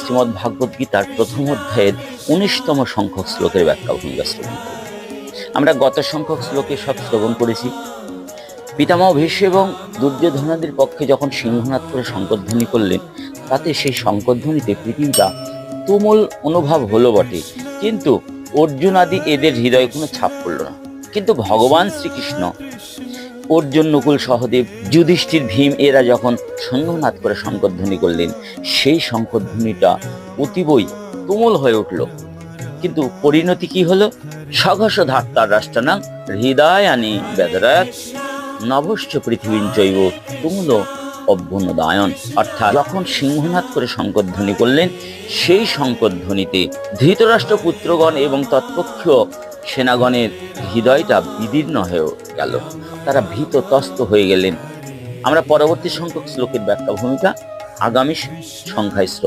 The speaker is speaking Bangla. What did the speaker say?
শ্রীমদ্ ভাগবত গীতার প্রথম অধ্যায়ের ১৯তম সংখ্যক শ্লোকের ব্যাখ্যা ভূমিকা শ্রবণ করব। আমরা গত সংখ্যক শ্লোকে সব শ্রবণ করেছি। পিতামহ ভীষ্ম এবং দুর্যোধনাদির পক্ষে যখন সিংহনাদ করে শঙ্করধ্বনি করলেন, তাতে সেই শঙ্করধ্বনিতে পৃথিবীটা তুমুল অনুভব হলো বটে, কিন্তু অর্জুন আদি এদের হৃদয়ে কোনো ছাপ পড়ল না। কিন্তু ভগবান শ্রীকৃষ্ণ, অর্জুন, নকুল, সহদেব, যুধিষ্ঠির, ভীম এরা যখন সিংহনাদ করে শঙ্করধ্বনি করলেন, সেই শঙ্করধ্বনিটা অতীবই তুমুল হয়ে উঠল। কিন্তু পরিণতি কি হলো? সঘর্ষ ধাত্তার রাষ্ট্রানাং হৃদয়ানি বেদরাত নভশ্চ পৃথিবীন জৈব তুমুল অভ্যুন্নদায়ন। অর্থাৎ যখন সিংহনাদ করে শঙ্করধ্বনি করলেন, সেই শঙ্করধ্বনিতে ধৃতরাষ্ট্র পুত্রগণ এবং তৎপক্ষীয় সেনাগণের হৃদয়টা বিদীর্ণ হয়ে গেল, তারা ভীত তস্ত হয়ে গেলেন। আমরা পরবর্তী সংখ্যক শ্লোকের ব্যাখ্যা ভূমিকা আগামী সংখ্যায় শ্রবণ